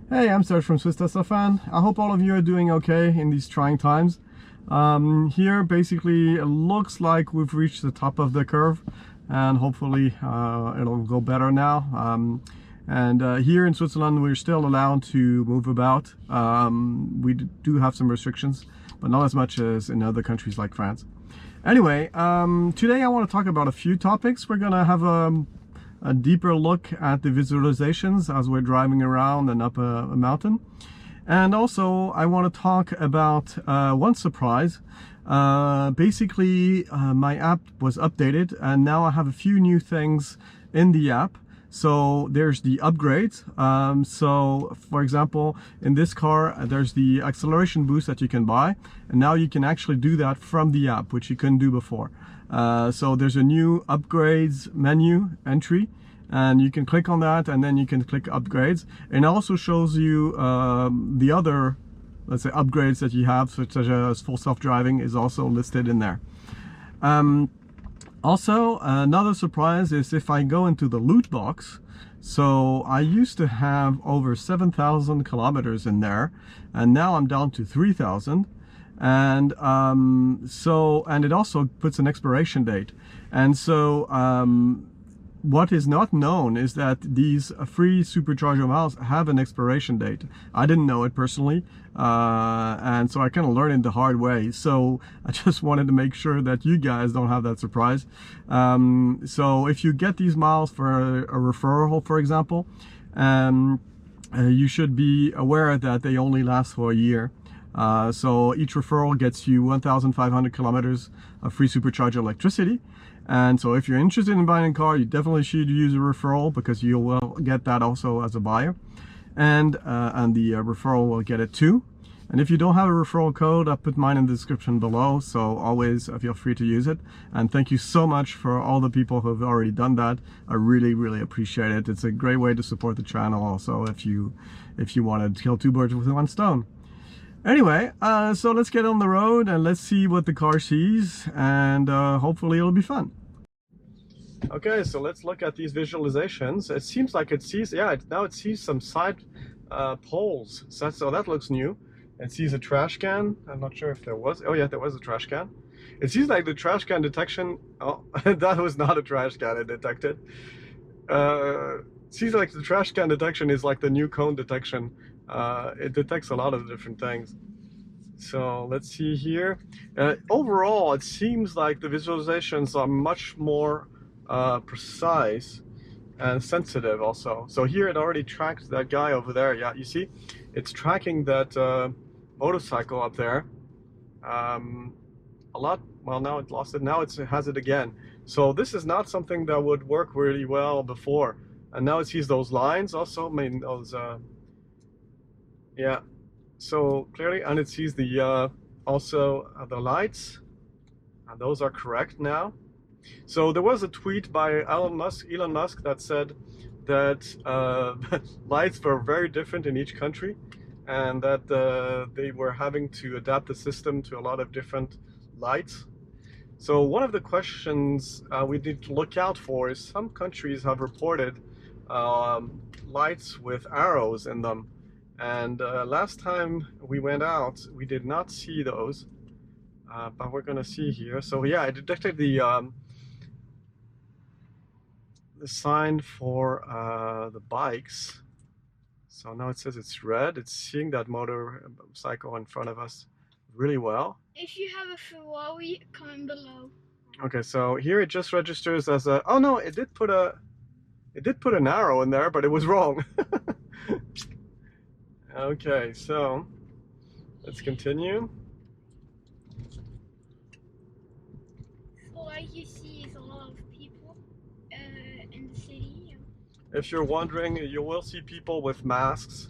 Hey, I'm Serge from Swiss Tesla Fan. I hope all of you are doing okay in these trying times. Here, basically, it looks like we've reached the top of the curve, and hopefully it'll go better now. Here in Switzerland, we're still allowed to move about. We do have some restrictions, but not as much as in other countries like France. Anyway, today I want to talk about a few topics. We're gonna have a deeper look at the visualizations as we're driving around and up a mountain. And also I want to talk about one surprise. Basically, my app was updated and now I have a few new things in the app. So there's the upgrades. So for example, in this car, there's the acceleration boost that you can buy. And now you can actually do that from the app, which you couldn't do before. So there's a new upgrades menu entry, and you can click on that and then you can click upgrades. And it also shows you the other, let's say, upgrades that you have, such as full self-driving is also listed in there. Also, another surprise is if I go into the loot box. So I used to have over 7,000 kilometers in there, and now I'm down to 3,000. And it also puts an expiration date. And so what is not known is that these free supercharger miles have an expiration date. I didn't know it personally, and so I kind of learned it the hard way. So I just wanted to make sure that you guys don't have that surprise. So if you get these miles for a referral, for example, you should be aware that they only last for a year. So each referral gets you 1,500 kilometers of free supercharger electricity. And so if you're interested in buying a car, you definitely should use a referral, because you will get that also as a buyer. And the referral will get it too. And if you don't have a referral code, I'll put mine in the description below. So always feel free to use it. And thank you so much for all the people who have already done that. I really, really appreciate it. It's a great way to support the channel also if you want to kill two birds with one stone. Anyway, so let's get on the road and let's see what the car sees, and hopefully it'll be fun. Okay, so let's look at these visualizations. It seems like it sees, now it sees some side poles. So that looks new. It sees a trash can. I'm not sure if there was. Oh yeah, there was a trash can. It seems like the trash can detection. Oh, that was not a trash can it detected. Seems like the trash can detection is like the new cone detection. It detects a lot of different things. So let's see here. Overall, it seems like the visualizations are much more precise and sensitive also. So here it already tracks that guy over there. Yeah, you see, it's tracking that motorcycle up there a lot. Well, now it lost it. Now it has it again. So this is not something that would work really well before. And now it sees those lines also. I mean, those yeah, so clearly, and it sees the also the lights, and those are correct now. So there was a tweet by Elon Musk that said that lights were very different in each country, and that they were having to adapt the system to a lot of different lights. So one of the questions we need to look out for is some countries have reported lights with arrows in them. And last time we went out, we did not see those, but we're gonna see here. So yeah, I detected the sign for the bikes. So now it says it's red. It's seeing that motorcycle in front of us really well. If you have a Ferrari, comment below. Okay, so here it just registers as a. Oh no, it did put an arrow in there, but it was wrong. Okay, so let's continue. So like you see, is a lot of people in the city. If you're wondering, you will see people with masks,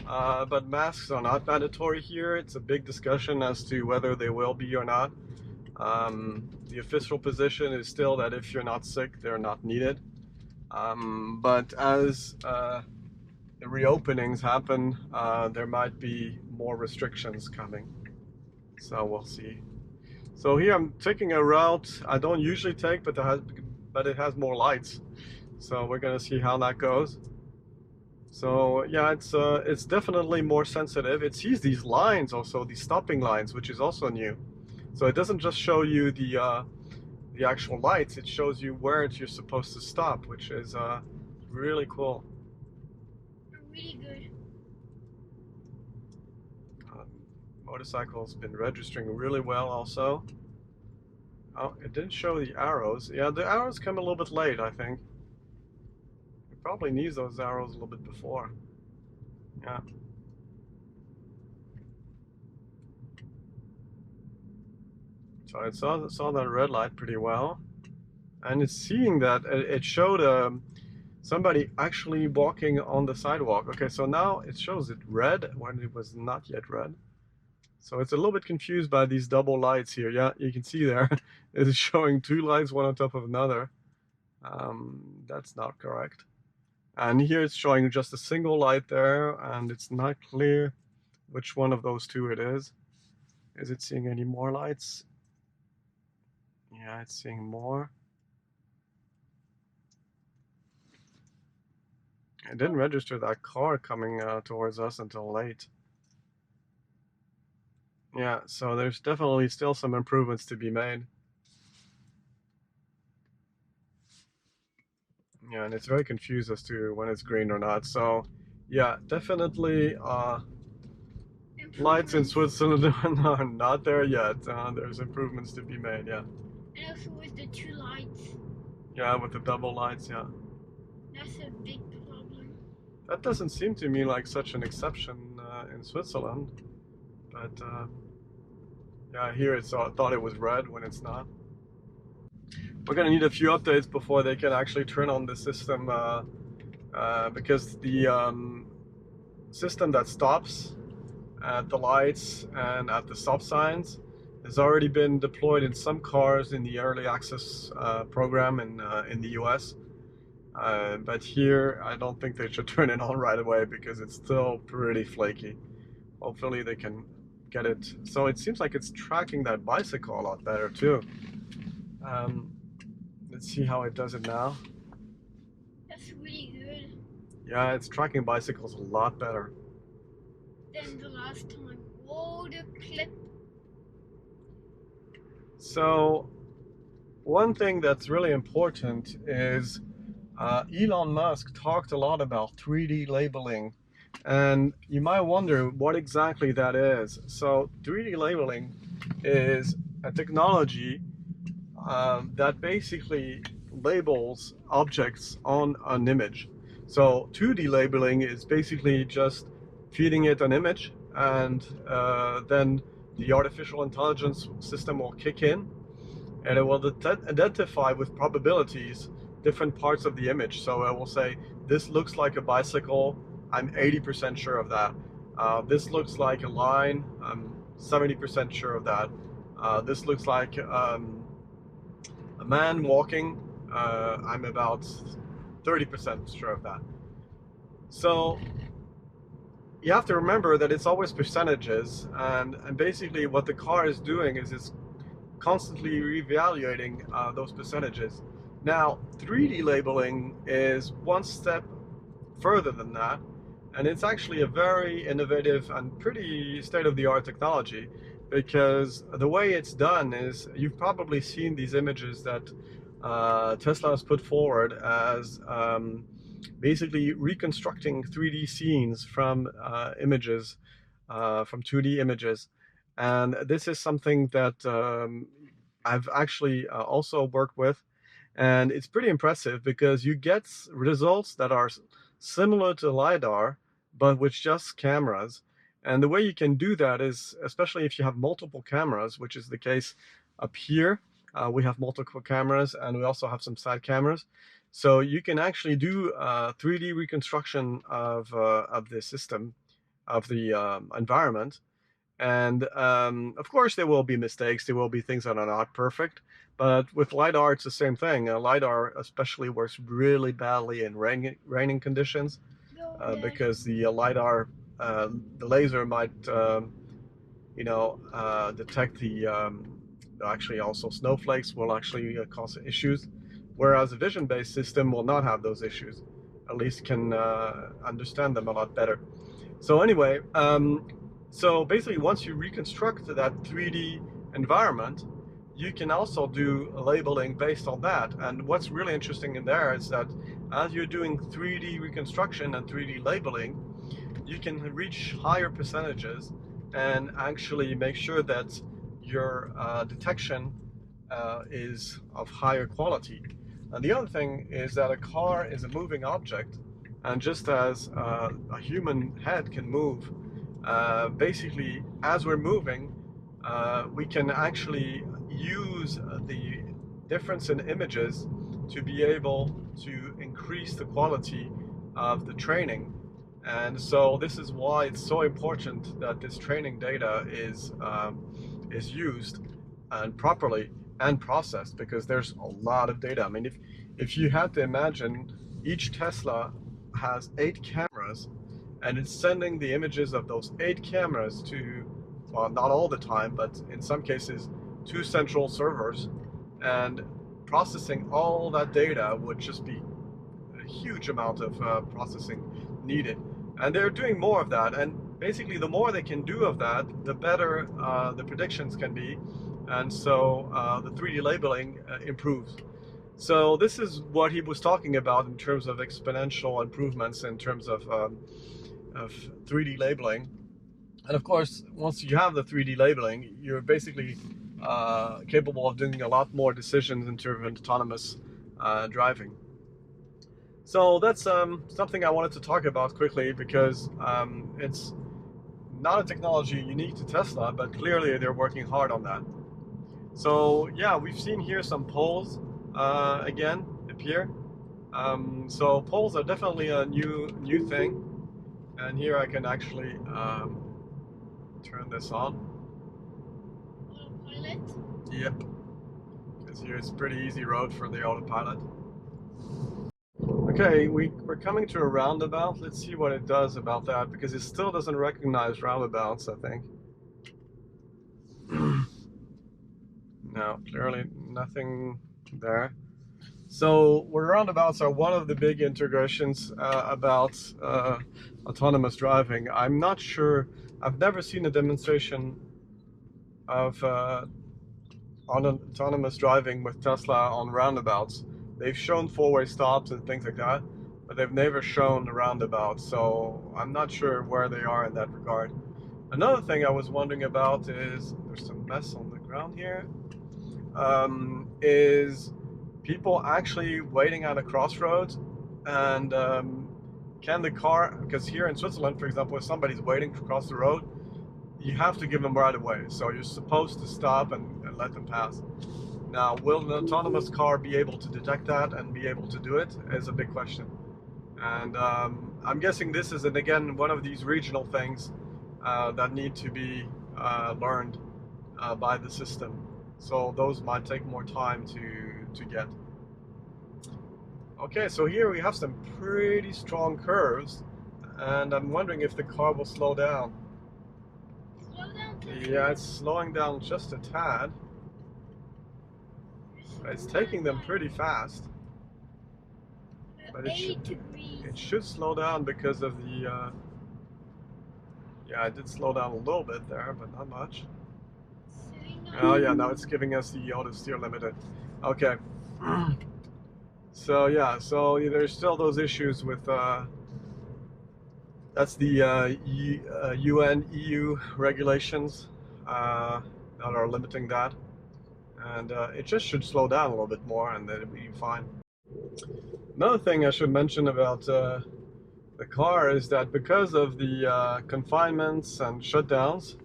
but masks are not mandatory here. It's a big discussion as to whether they will be or not. The official position is still that if you're not sick, they're not needed. But as the reopenings happen, there might be more restrictions coming. So we'll see. So here I'm taking a route I don't usually take, but it has more lights. So we're gonna see how that goes. So yeah, it's definitely more sensitive. It sees these lines also, these stopping lines, which is also new. So it doesn't just show you the actual lights, it shows you where you're supposed to stop, which is really cool. Really good. Um, Motorcycle's been registering really well also. Oh, it didn't show the arrows. Yeah, the arrows come a little bit late, I think. It probably needs those arrows a little bit before. Yeah. So I saw that red light pretty well. And it's seeing that it showed somebody actually walking on the sidewalk. Okay, so now it shows it red when it was not yet red. So it's a little bit confused by these double lights here. Yeah, you can see there it's showing two lights one on top of another. That's not correct. And here it's showing just a single light there, and it's not clear which one of those two it is. Is it seeing any more lights? Yeah, it's seeing more. It didn't register that car coming towards us until late. Yeah, so there's definitely still some improvements to be made. Yeah, and it's very confused as to when it's green or not. So, yeah, definitely lights in Switzerland are not there yet. There's improvements to be made, yeah. And also with the two lights. Yeah, with the double lights, yeah. That's a big problem. That doesn't seem to me like such an exception in Switzerland. But, yeah, here it's thought it was red when it's not. We're gonna need a few updates before they can actually turn on the system because the system that stops at the lights and at the stop signs has already been deployed in some cars in the early access program in the US. But here, I don't think they should turn it on right away because it's still pretty flaky. Hopefully they can get it. So it seems like it's tracking that bicycle a lot better too. Let's see how it does it now. That's really good. Yeah, it's tracking bicycles a lot better Than the last time. Whoa, the clip. So one thing that's really important is Elon Musk talked a lot about 3D labeling, and you might wonder what exactly that is. So 3D labeling is a technology that basically labels objects on an image. So 2D labeling is basically just feeding it an image, and then the artificial intelligence system will kick in and it will identify with probabilities different parts of the image. So it will say, this looks like a bicycle, I'm 80% sure of that. This looks like a line, I'm 70% sure of that. This looks like a man walking, I'm about 30% sure of that. So you have to remember that it's always percentages, and basically what the car is doing is it's constantly reevaluating those percentages. Now, 3D labeling is one step further than that, and it's actually a very innovative and pretty state-of-the-art technology, because the way it's done is, you've probably seen these images that Tesla has put forward as basically reconstructing 3D scenes from images, from 2D images. And this is something that I've actually also worked with. And it's pretty impressive because you get results that are similar to LiDAR, but with just cameras. And the way you can do that is, especially if you have multiple cameras, which is the case up here, we have multiple cameras and we also have some side cameras. So you can actually do 3D reconstruction of the system, of the environment. And of course, there will be mistakes. There will be things that are not perfect. But with LiDAR, it's the same thing. LiDAR especially works really badly in raining conditions because the LiDAR, the laser might, detect actually also snowflakes will actually cause issues, whereas a vision-based system will not have those issues. at least can understand them a lot better. So anyway, so basically once you reconstruct that 3D environment, you can also do labeling based on that. And what's really interesting in there is that as you're doing 3D reconstruction and 3D labeling, you can reach higher percentages and actually make sure that your detection is of higher quality. And the other thing is that a car is a moving object, and just as a human head can move, basically as we're moving, we can actually use the difference in images to be able to increase the quality of the training. And so this is why it's so important that this training data is used and properly and processed, because there's a lot of data. I mean, if you had to imagine, each Tesla has 8 cameras, and it's sending the images of those 8 cameras to, well, not all the time, but in some cases, 2 central servers, and processing all that data would just be a huge amount of processing needed. And they're doing more of that, and basically the more they can do of that, the better the predictions can be, and so the 3D labeling improves. So this is what he was talking about in terms of exponential improvements in terms of 3D labeling. And of course, once you have the 3D labeling, you're basically capable of doing a lot more decisions in terms of autonomous driving. So that's something I wanted to talk about quickly, because it's not a technology unique to Tesla, but clearly they're working hard on that. So yeah, we've seen here some poles again appear. So poles are definitely a new thing. And here I can actually turn this on. Autopilot? Yep. Because here it's a pretty easy road for the autopilot. Okay, we're coming to a roundabout. Let's see what it does about that, because it still doesn't recognize roundabouts, I think. No, clearly nothing there. So roundabouts are one of the big integrations about autonomous driving. I'm not sure, I've never seen a demonstration of on autonomous driving with Tesla on roundabouts. They've shown four-way stops and things like that, but they've never shown the roundabouts, so I'm not sure where they are in that regard. Another thing I was wondering about is, there's some mess on the ground here, is people actually waiting at a crossroads, and can the car, because here in Switzerland, for example, if somebody's waiting to cross the road, you have to give them right away, so you're supposed to stop and let them pass. Now, will an autonomous car be able to detect that and be able to do it is a big question. And I'm guessing this is, again, one of these regional things that need to be learned by the system. So those might take more time to get. Okay, so here we have some pretty strong curves, and I'm wondering if the car will slow down. Slow down to Yeah, it's slowing down just a tad. It's taking them pretty fast, but it should slow down because of the yeah, I did slow down a little bit there, but not much. Oh yeah, now it's giving us the auto steer limited. Okay. So yeah, so there's still those issues with that's the UN EU regulations that are limiting that. And it just should slow down a little bit more, and then it'll be fine. Another thing I should mention about the car is that because of the confinements and shutdowns,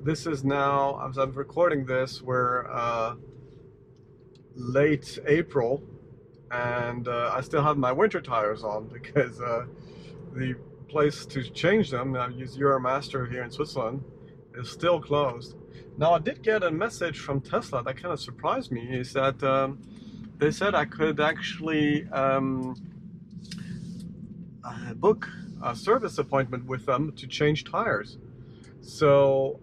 this is now, as I'm recording this, we're late April, and I still have my winter tires on, because the place to change them, I use Euromaster here in Switzerland, is still closed. Now, I did get a message from Tesla that kind of surprised me, is that they said I could actually book a service appointment with them to change tires. So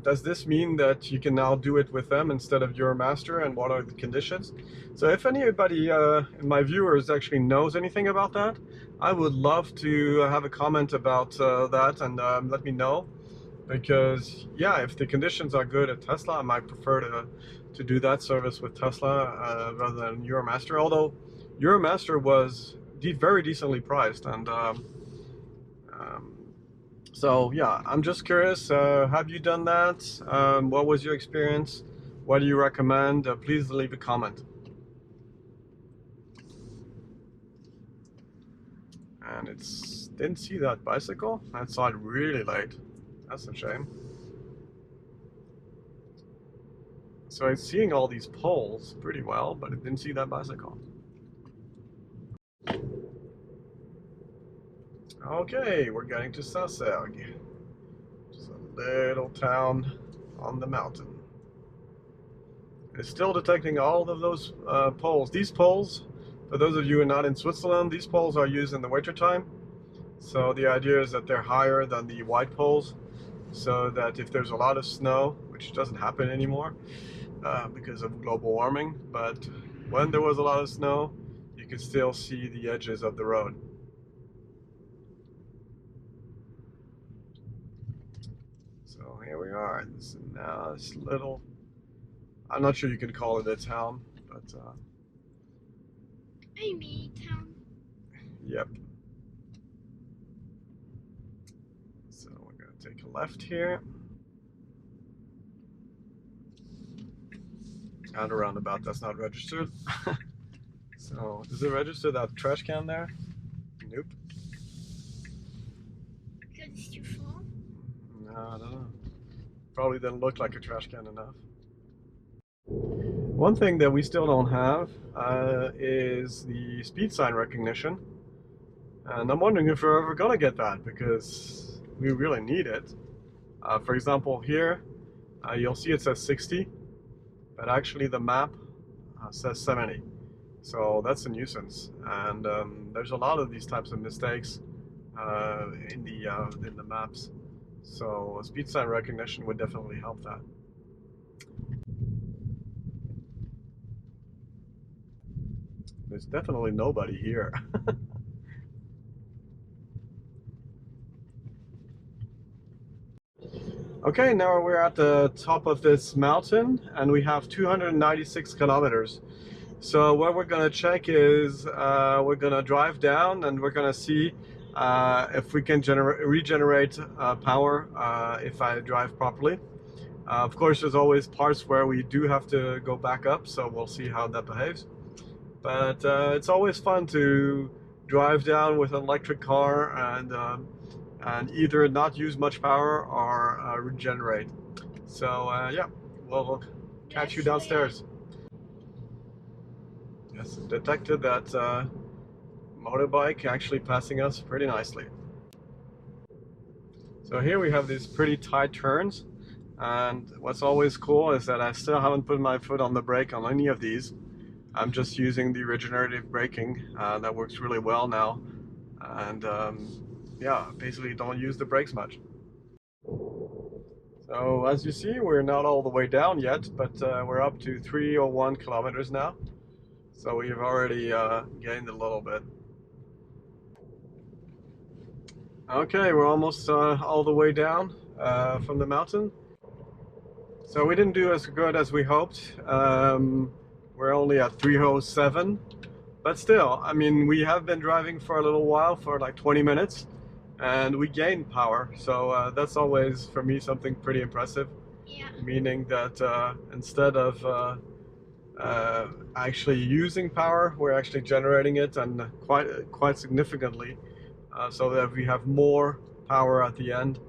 does this mean that you can now do it with them instead of Euromaster, and what are the conditions? So if anybody in my viewers actually knows anything about that, I would love to have a comment about that, and let me know. Because yeah, if the conditions are good at Tesla, I might prefer to do that service with Tesla rather than Euromaster. Although Euromaster was very decently priced, and um, so yeah, I'm just curious. Have you done that? What was your experience? What do you recommend? Please leave a comment. And didn't see that bicycle. I saw it really late. That's a shame. So it's seeing all these poles pretty well, but it didn't see that bicycle. Okay, we're getting to Sasselg, just a little town on the mountain. It's still detecting all of those poles. These poles, for those of you who are not in Switzerland, these poles are used in the winter time. So the idea is that they're higher than the white poles, so that if there's a lot of snow, which doesn't happen anymore because of global warming, but when there was a lot of snow, you could still see the edges of the road. So here we are. This little, I'm not sure you could call it a town, but Maybe town. yep. So we're going to take a left here. And a roundabout that's not registered. So does it register that trash can there? Nope. Because it's too full. No, I don't know. Probably didn't look like a trash can enough. One thing that we still don't have is the speed sign recognition. And I'm wondering if we're ever going to get that, because we really need it. For example, here, you'll see it says 60, but actually the map says 70. So that's a nuisance. And there's a lot of these types of mistakes in the maps. So speed sign recognition would definitely help that. There's definitely nobody here. Okay, now we're at the top of this mountain and we have 296 kilometers. So what we're gonna check is we're gonna drive down and we're gonna see if we can regenerate power if I drive properly. Of course, there's always parts where we do have to go back up, so we'll see how that behaves. But it's always fun to drive down with an electric car and either not use much power or regenerate. So yeah, we'll catch you downstairs. Yes, detected that motorbike actually passing us pretty nicely. So here we have these pretty tight turns, and what's always cool is that I still haven't put my foot on the brake on any of these. I'm just using the regenerative braking that works really well now, and yeah, basically don't use the brakes much. So as you see, we're not all the way down yet, but we're up to 301 kilometers now. So we've already gained a little bit. Okay, we're almost all the way down from the mountain. So we didn't do as good as we hoped. We're only at 307, but still, I mean, we have been driving for a little while, for like 20 minutes, and we gained power. So that's always, for me, something pretty impressive. Yeah. Meaning that instead of actually using power, we're actually generating it, and quite significantly, so that we have more power at the end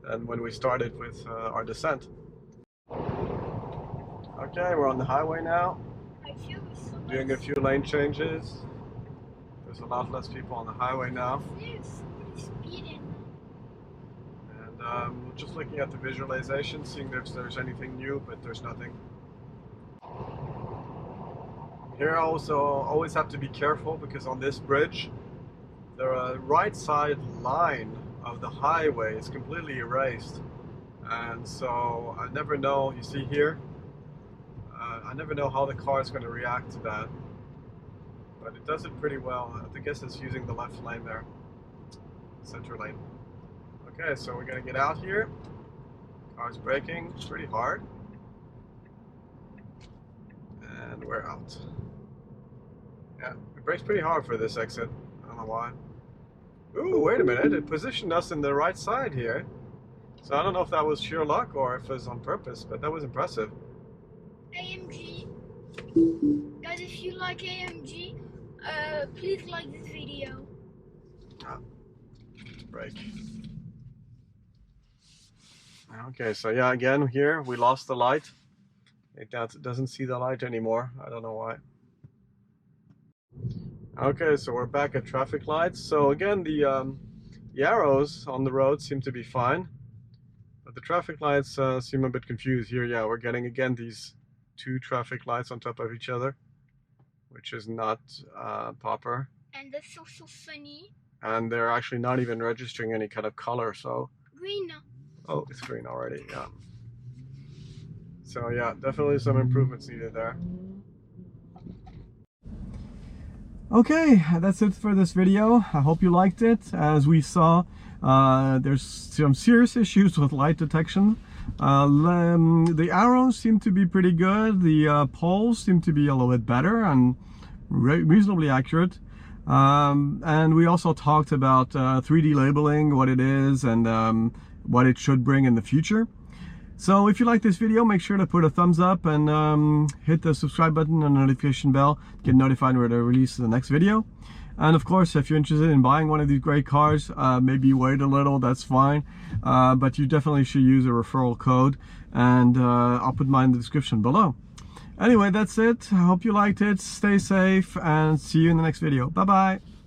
than when we started with our descent. Okay, we're on the highway now. I feel so Doing a few lane changes. There's a lot less people on the highway now. There's speeding. And just looking at the visualization, seeing if there's anything new, but there's nothing. Here I also always have to be careful, because on this bridge, the right side line of the highway is completely erased. And so I never know, you see here, I never know how the car is going to react to that, but it does it pretty well. I guess it's using the left lane there, center lane. Okay, so we're going to get out here. Car's braking pretty hard, and we're out. Yeah, it brakes pretty hard for this exit. I don't know why. Ooh, wait a minute, it positioned us in the right side here. So I don't know if that was sheer luck or if it was on purpose, but that was impressive. AMG. Guys, if you like AMG, please like this video. Let's brake. Okay, so yeah, again here we lost the light. It doesn't see the light anymore. I don't know why. Okay, so we're back at traffic lights. So again, the arrows on the road seem to be fine, but the traffic lights seem a bit confused here. Yeah, we're getting again these two traffic lights on top of each other, which is not proper. And that's so funny. And they're actually not even registering any kind of color, so... Green. Oh, it's green already, yeah. So yeah, definitely some improvements needed there. Okay, that's it for this video. I hope you liked it. As we saw, there's some serious issues with light detection. The arrows seem to be pretty good. The poles seem to be a little bit better and reasonably accurate. And we also talked about 3D labeling, what it is, and what it should bring in the future. So if you like this video, make sure to put a thumbs up and hit the subscribe button and the notification bell to get notified when I release the next video. And of course, if you're interested in buying one of these great cars, maybe wait a little, that's fine. But you definitely should use a referral code, and I'll put mine in the description below. Anyway, that's it. I hope you liked it. Stay safe and see you in the next video. Bye-bye.